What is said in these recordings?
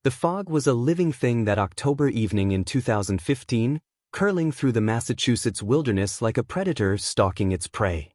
The fog was a living thing that October evening in 2015, curling through the Massachusetts wilderness like a predator stalking its prey.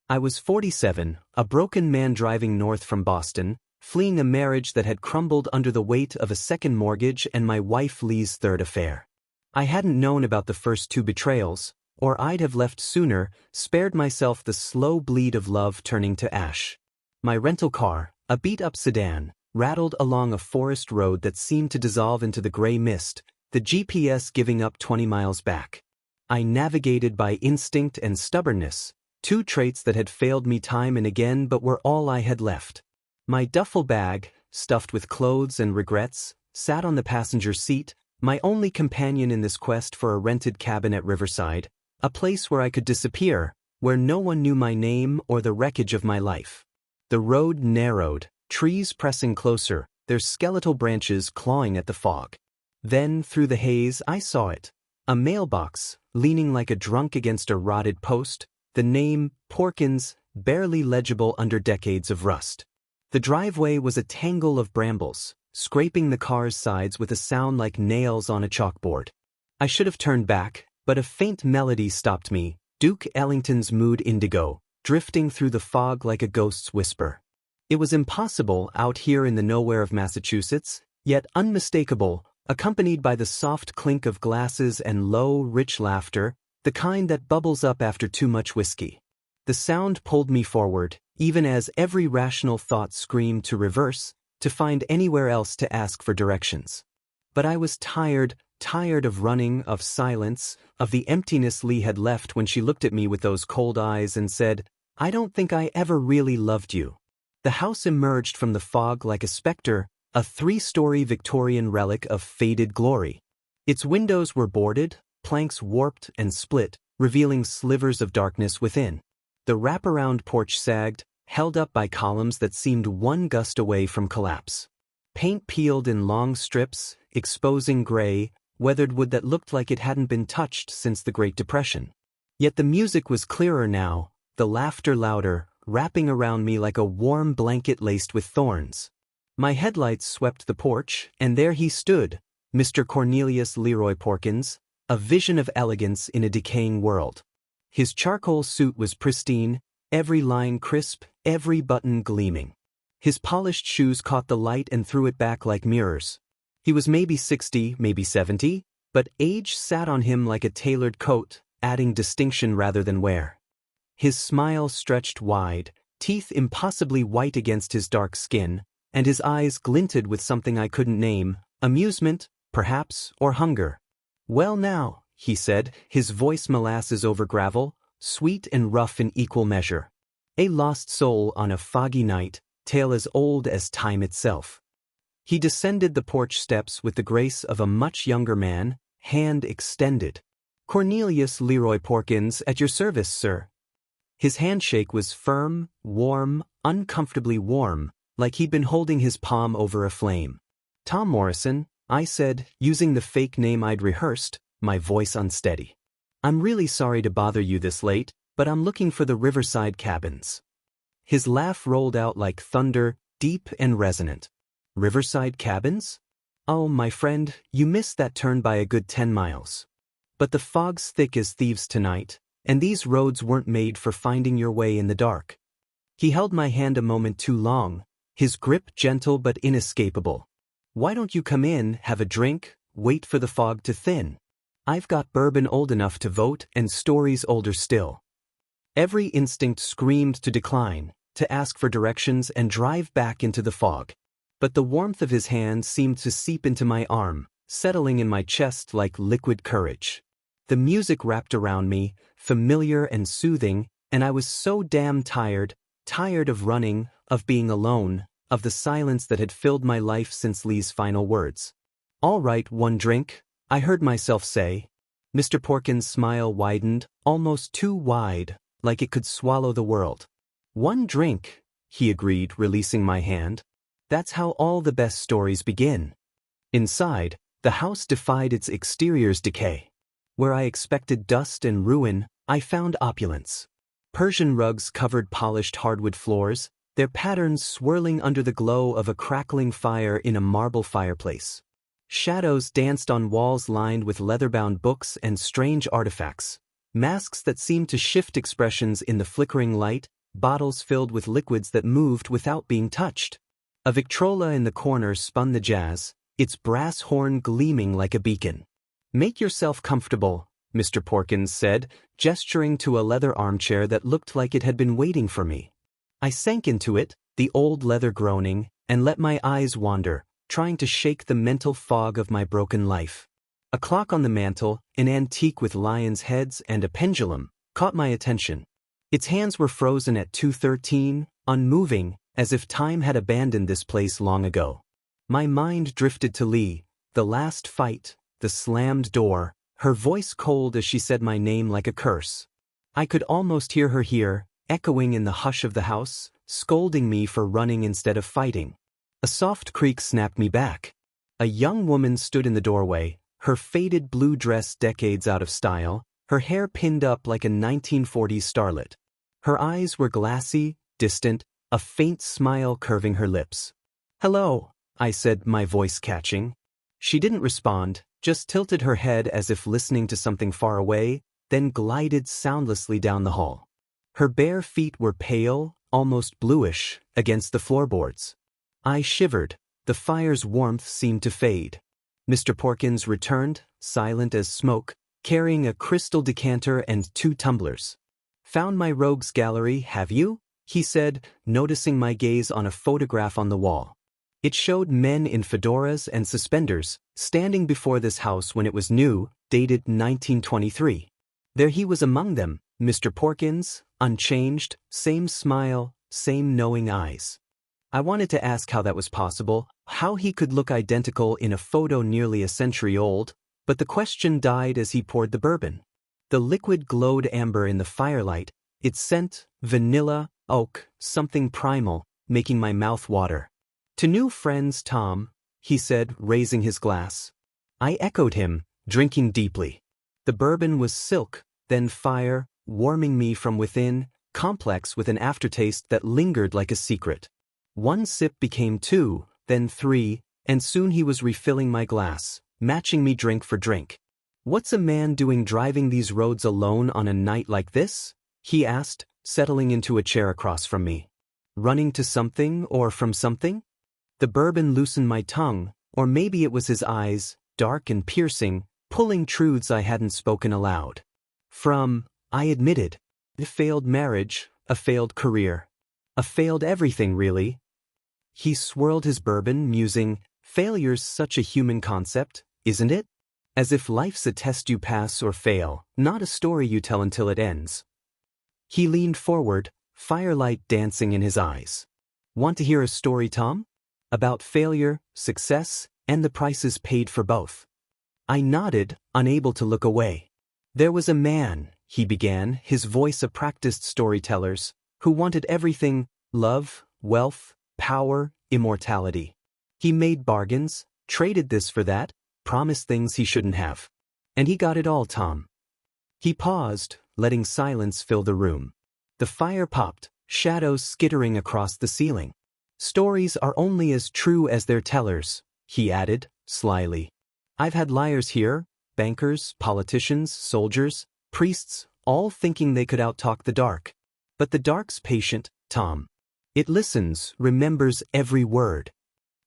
I was 47, a broken man driving north from Boston, fleeing a marriage that had crumbled under the weight of a second mortgage and my wife Lee's third affair. I hadn't known about the first two betrayals, or I'd have left sooner, spared myself the slow bleed of love turning to ash. My rental car, a beat-up sedan, rattled along a forest road that seemed to dissolve into the gray mist, the GPS giving up 20 miles back. I navigated by instinct and stubbornness, two traits that had failed me time and again but were all I had left. My duffel bag, stuffed with clothes and regrets, sat on the passenger seat, my only companion in this quest for a rented cabin at Riverside, a place where I could disappear, where no one knew my name or the wreckage of my life. The road narrowed, trees pressing closer, their skeletal branches clawing at the fog. Then, through the haze, I saw it. A mailbox, leaning like a drunk against a rotted post, the name, Porkins, barely legible under decades of rust. The driveway was a tangle of brambles, scraping the car's sides with a sound like nails on a chalkboard. I should have turned back, but a faint melody stopped me, Duke Ellington's Mood Indigo, drifting through the fog like a ghost's whisper. It was impossible out here in the nowhere of Massachusetts, yet unmistakable, accompanied by the soft clink of glasses and low, rich laughter, the kind that bubbles up after too much whiskey. The sound pulled me forward, even as every rational thought screamed to reverse, to find anywhere else to ask for directions. But I was tired of running, of silence, of the emptiness Lee had left when she looked at me with those cold eyes and said, "I don't think I ever really loved you." The house emerged from the fog like a specter, a 3-story Victorian relic of faded glory. Its windows were boarded, planks warped and split, revealing slivers of darkness within. The wraparound porch sagged, held up by columns that seemed one gust away from collapse. Paint peeled in long strips, exposing gray, weathered wood that looked like it hadn't been touched since the Great Depression. Yet the music was clearer now, the laughter louder, wrapping around me like a warm blanket laced with thorns. My headlights swept the porch, and there he stood, Mr. Cornelius Leroy Porkins, a vision of elegance in a decaying world. His charcoal suit was pristine, every line crisp, every button gleaming. His polished shoes caught the light and threw it back like mirrors. He was maybe 60, maybe 70, but age sat on him like a tailored coat, adding distinction rather than wear. His smile stretched wide, teeth impossibly white against his dark skin, and his eyes glinted with something I couldn't name, amusement, perhaps, or hunger. "Well now," he said, his voice molasses over gravel, sweet and rough in equal measure. A lost soul on a foggy night, tale as old as time itself. He descended the porch steps with the grace of a much younger man, hand extended. "Cornelius Leroy Porkins, at your service, sir." His handshake was firm, warm, uncomfortably warm, like he'd been holding his palm over a flame. "Tom Morrison," I said, using the fake name I'd rehearsed, my voice unsteady. "I'm really sorry to bother you this late, but I'm looking for the Riverside cabins." His laugh rolled out like thunder, deep and resonant. "Riverside cabins? Oh, my friend, you missed that turn by a good 10 miles. But the fog's thick as thieves tonight, and these roads weren't made for finding your way in the dark." He held my hand a moment too long, his grip gentle but inescapable. "Why don't you come in, have a drink, wait for the fog to thin? I've got bourbon old enough to vote and stories older still." Every instinct screamed to decline, to ask for directions and drive back into the fog. But the warmth of his hand seemed to seep into my arm, settling in my chest like liquid courage. The music wrapped around me, familiar and soothing, and I was so damn tired of running, of being alone, of the silence that had filled my life since Lee's final words. "All right, one drink," I heard myself say. Mr. Porkins' smile widened, almost too wide, like it could swallow the world. "One drink," he agreed, releasing my hand. "That's how all the best stories begin." Inside, the house defied its exterior's decay. Where I expected dust and ruin, I found opulence. Persian rugs covered polished hardwood floors, their patterns swirling under the glow of a crackling fire in a marble fireplace. Shadows danced on walls lined with leather-bound books and strange artifacts, masks that seemed to shift expressions in the flickering light, bottles filled with liquids that moved without being touched. A Victrola in the corner spun the jazz, its brass horn gleaming like a beacon. "Make yourself comfortable," Mr. Porkins said, gesturing to a leather armchair that looked like it had been waiting for me. I sank into it, the old leather groaning, and let my eyes wander, trying to shake the mental fog of my broken life. A clock on the mantel, an antique with lions' heads and a pendulum, caught my attention. Its hands were frozen at 2:13, unmoving, as if time had abandoned this place long ago. My mind drifted to Lee, the last fight, the slammed door, her voice cold as she said my name like a curse. I could almost hear her here, echoing in the hush of the house, scolding me for running instead of fighting. A soft creak snapped me back. A young woman stood in the doorway, her faded blue dress decades out of style, her hair pinned up like a 1940s starlet. Her eyes were glassy, distant, a faint smile curving her lips. "Hello," I said, my voice catching. She didn't respond, just tilted her head as if listening to something far away, then glided soundlessly down the hall. Her bare feet were pale, almost bluish, against the floorboards. I shivered. The fire's warmth seemed to fade. Mr. Porkins returned, silent as smoke, carrying a crystal decanter and 2 tumblers. "Found my rogues gallery, have you?" he said, noticing my gaze on a photograph on the wall. It showed men in fedoras and suspenders, standing before this house when it was new, dated 1923. There he was among them, Mr. Porkins, unchanged, same smile, same knowing eyes. I wanted to ask how that was possible, how he could look identical in a photo nearly a century old, but the question died as he poured the bourbon. The liquid glowed amber in the firelight, its scent, vanilla, oak, something primal, making my mouth water. "To new friends, Tom," he said, raising his glass. I echoed him, drinking deeply. The bourbon was silk, then fire, warming me from within, complex with an aftertaste that lingered like a secret. 1 sip became 2, then 3, and soon he was refilling my glass, matching me drink for drink. "What's a man doing driving these roads alone on a night like this?" he asked, settling into a chair across from me. "Running to something or from something?" The bourbon loosened my tongue, or maybe it was his eyes, dark and piercing, pulling truths I hadn't spoken aloud. I admitted. A failed marriage, a failed career. A failed everything, really. He swirled his bourbon, musing, "Failure's such a human concept, isn't it? As if life's a test you pass or fail, not a story you tell until it ends." He leaned forward, firelight dancing in his eyes. "Want to hear a story, Tom? About failure, success, and the prices paid for both." I nodded, unable to look away. "There was a man," he began, his voice a practiced storyteller's, "who wanted everything: love, wealth, power, immortality. He made bargains, traded this for that, promised things he shouldn't have. And he got it all, Tom." He paused, letting silence fill the room. The fire popped, shadows skittering across the ceiling. "Stories are only as true as their tellers," he added, slyly. "I've had liars here, bankers, politicians, soldiers, priests, all thinking they could outtalk the dark. But the dark's patient, Tom. It listens, remembers every word."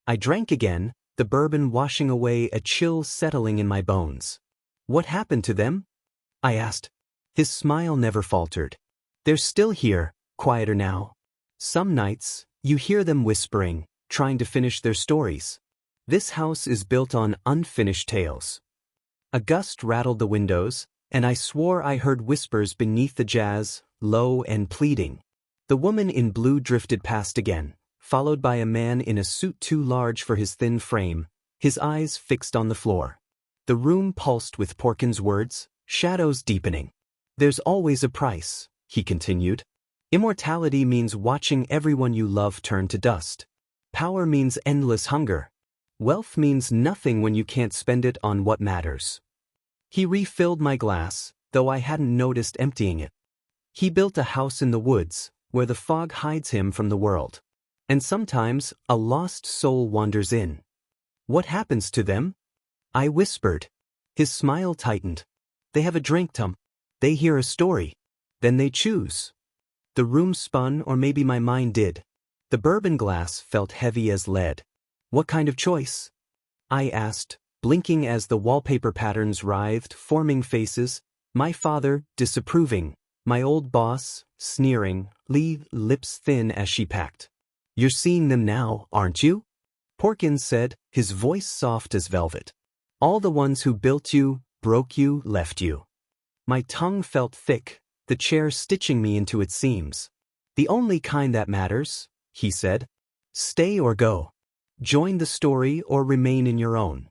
I drank again, the bourbon washing away, a chill settling in my bones. "What happened to them?" I asked. His smile never faltered. "They're still here, quieter now. Some nights, you hear them whispering, trying to finish their stories. This house is built on unfinished tales." A gust rattled the windows, and I swore I heard whispers beneath the jazz, low and pleading. The woman in blue drifted past again, followed by a man in a suit too large for his thin frame, his eyes fixed on the floor. The room pulsed with Porkins' words, shadows deepening. "There's always a price," he continued. "Immortality means watching everyone you love turn to dust. Power means endless hunger. Wealth means nothing when you can't spend it on what matters." He refilled my glass, though I hadn't noticed emptying it. "He built a house in the woods, where the fog hides him from the world. And sometimes, a lost soul wanders in. What happens to them? I whispered. His smile tightened. They have a drink, Tom. They hear a story. Then they choose. The room spun, or maybe my mind did. The bourbon glass felt heavy as lead. What kind of choice? I asked, blinking as the wallpaper patterns writhed, forming faces. My father, disapproving. My old boss, sneering, lips thin as she packed. You're seeing them now, aren't you? Porkins said, his voice soft as velvet. All the ones who built you, broke you, left you. My tongue felt thick, the chair stitching me into its seams. The only kind that matters, he said. Stay or go. Join the story or remain in your own.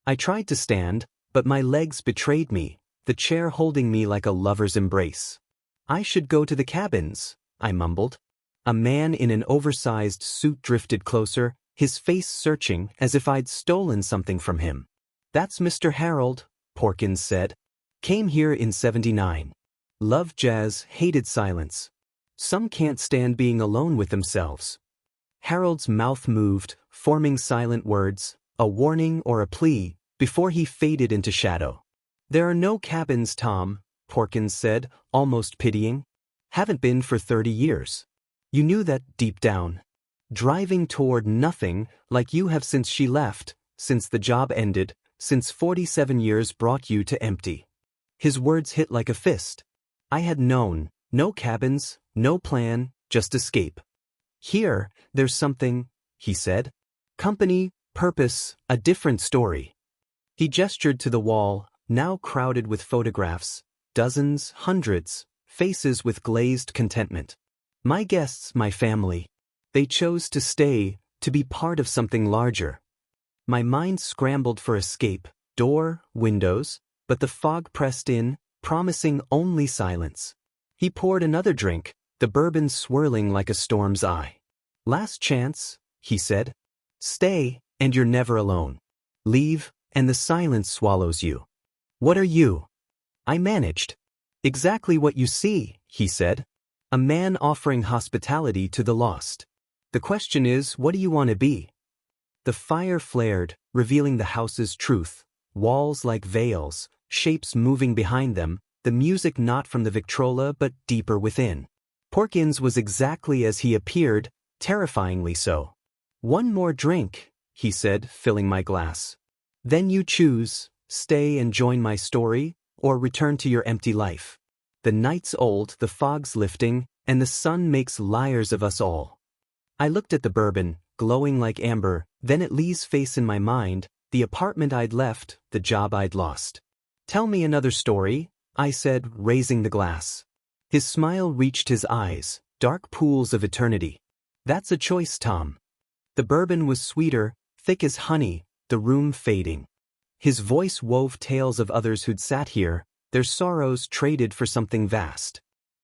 I tried to stand, but my legs betrayed me, the chair holding me like a lover's embrace. I should go to the cabins, I mumbled. A man in an oversized suit drifted closer, his face searching as if I'd stolen something from him. That's Mr. Harold, Porkins said. Came here in '79. Loved jazz, hated silence. Some can't stand being alone with themselves. Harold's mouth moved, forming silent words, a warning or a plea, before he faded into shadow. There are no cabins, Tom, Porkins said, almost pitying. Haven't been for 30 years. You knew that deep down. Driving toward nothing, like you have since she left, since the job ended, since 47 years brought you to empty. His words hit like a fist. I had known, no cabins, no plan, just escape. Here, there's something, he said. Company, purpose, a different story. He gestured to the wall, now crowded with photographs, dozens, hundreds, faces with glazed contentment. My guests, my family. They chose to stay, to be part of something larger. My mind scrambled for escape, door, windows, but the fog pressed in, promising only silence. He poured another drink, the bourbon swirling like a storm's eye. Last chance, he said. Stay, and you're never alone. Leave, and the silence swallows you. What are you? I managed. Exactly what you see, he said. A man offering hospitality to the lost. The question is, what do you want to be? The fire flared, revealing the house's truth. Walls like veils, shapes moving behind them, the music not from the Victrola but deeper within. Porkins was exactly as he appeared, terrifyingly so. One more drink, he said, filling my glass. Then you choose, stay and join my story, or return to your empty life. The night's old, the fog's lifting, and the sun makes liars of us all. I looked at the bourbon, glowing like amber, then at Lee's face in my mind, the apartment I'd left, the job I'd lost. Tell me another story, I said, raising the glass. His smile reached his eyes, dark pools of eternity. That's a choice, Tom. The bourbon was sweeter, thick as honey, the room fading. His voice wove tales of others who'd sat here, their sorrows traded for something vast.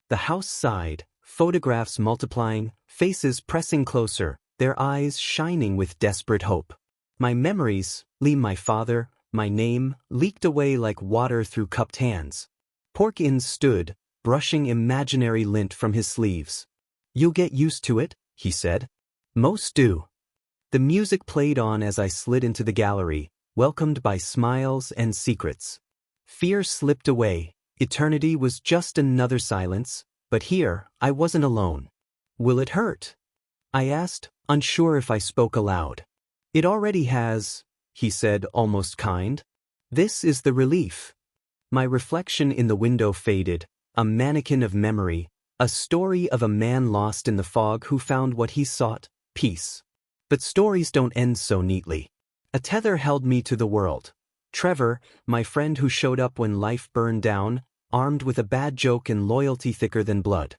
The house sighed, photographs multiplying, faces pressing closer, their eyes shining with desperate hope. My memories, Lee, my father, my name, leaked away like water through cupped hands. Porkins stood, brushing imaginary lint from his sleeves. You'll get used to it, he said. Most do. The music played on as I slid into the gallery, welcomed by smiles and secrets. Fear slipped away, eternity was just another silence, but here, I wasn't alone. Will it hurt? I asked, unsure if I spoke aloud. It already has, he said, almost kind. This is the relief. My reflection in the window faded, a mannequin of memory, a story of a man lost in the fog who found what he sought, peace. But stories don't end so neatly. A tether held me to the world. Trevor, my friend who showed up when life burned down, armed with a bad joke and loyalty thicker than blood.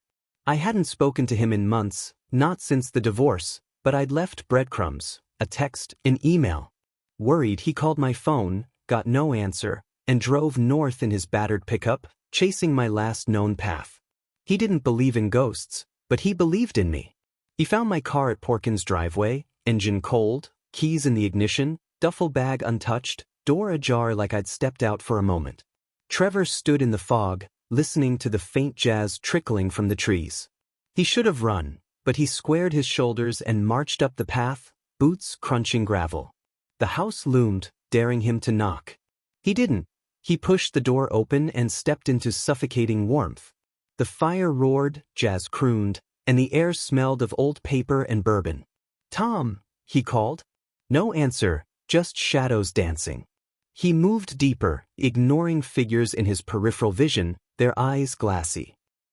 I hadn't spoken to him in months, not since the divorce, but I'd left breadcrumbs, a text, an email. Worried, he called my phone, got no answer, and drove north in his battered pickup, chasing my last known path. He didn't believe in ghosts, but he believed in me. He found my car at Porkins' driveway, engine cold, keys in the ignition, duffel bag untouched, door ajar like I'd stepped out for a moment. Trevor stood in the fog, listening to the faint jazz trickling from the trees. He should have run, but he squared his shoulders and marched up the path, boots crunching gravel. The house loomed, daring him to knock. He didn't. He pushed the door open and stepped into suffocating warmth. The fire roared, jazz crooned, and the air smelled of old paper and bourbon. "Tom," he called. No answer, just shadows dancing. He moved deeper, ignoring figures in his peripheral vision, their eyes glassy.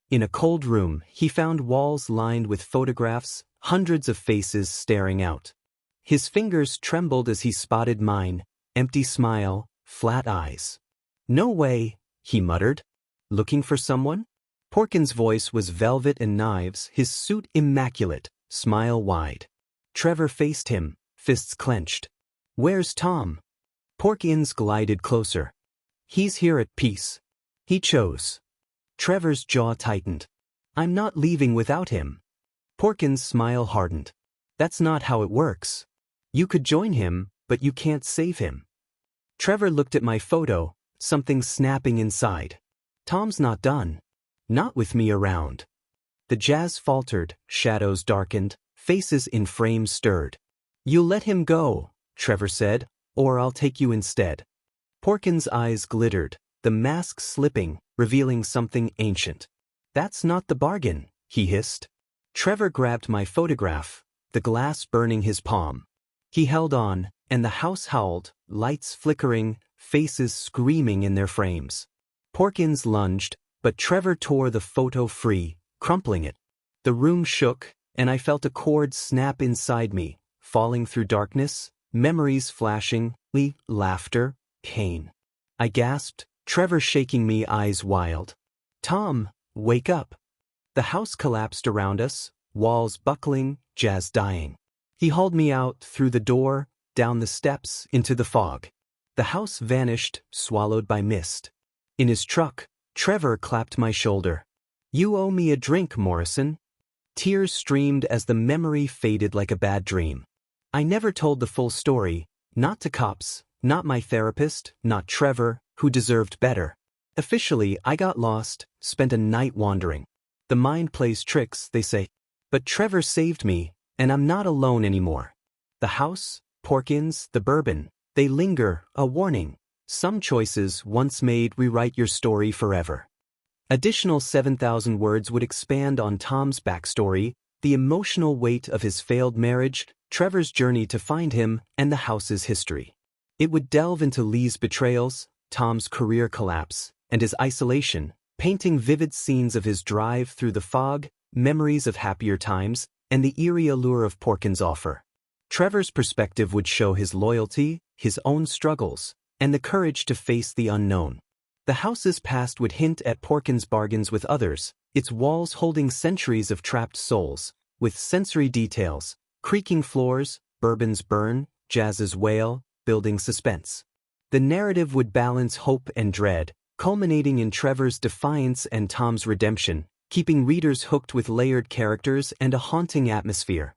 In a cold room, he found walls lined with photographs, hundreds of faces staring out. His fingers trembled as he spotted mine, empty smile, flat eyes. "No way," he muttered. "Looking for someone?" Porkins' voice was velvet and knives, his suit immaculate, smile wide. Trevor faced him, fists clenched. "Where's Tom?" Porkins glided closer. "He's here at peace." He chose. Trevor's jaw tightened. "I'm not leaving without him." Porkins' smile hardened. "That's not how it works. You could join him, but you can't save him." Trevor looked at my photo, something snapping inside. "Tom's not done. Not with me around." The jazz faltered, shadows darkened, faces in frames stirred. "You'll let him go," Trevor said, "or I'll take you instead." Porkins' eyes glittered, the mask slipping, revealing something ancient. "That's not the bargain," he hissed. Trevor grabbed my photograph, the glass burning his palm. He held on, and the house howled, lights flickering, faces screaming in their frames. Porkins lunged, but Trevor tore the photo free, crumpling it. The room shook, and I felt a cord snap inside me, falling through darkness, memories flashing, laughter, pain. I gasped, Trevor shaking me, eyes wild. "Tom, wake up." The house collapsed around us, walls buckling, jazz dying. He hauled me out, through the door, down the steps, into the fog. The house vanished, swallowed by mist. In his truck, Trevor clapped my shoulder. "You owe me a drink, Morrison." Tears streamed as the memory faded like a bad dream. I never told the full story, not to cops, not my therapist, not Trevor, who deserved better. Officially, I got lost, spent a night wandering. The mind plays tricks, they say. But Trevor saved me, and I'm not alone anymore. The house, Porkins, the bourbon, they linger, a warning. Some choices, once made, rewrite your story forever. Additional 7,000 words would expand on Tom's backstory, the emotional weight of his failed marriage, Trevor's journey to find him, and the house's history. It would delve into Lee's betrayals, Tom's career collapse, and his isolation, painting vivid scenes of his drive through the fog, memories of happier times, and the eerie allure of Porkins' offer. Trevor's perspective would show his loyalty, his own struggles, and the courage to face the unknown. The house's past would hint at Porkins' bargains with others, its walls holding centuries of trapped souls, with sensory details, creaking floors, bourbon's burn, jazz's wail, building suspense. The narrative would balance hope and dread, culminating in Trevor's defiance and Tom's redemption, keeping readers hooked with layered characters and a haunting atmosphere.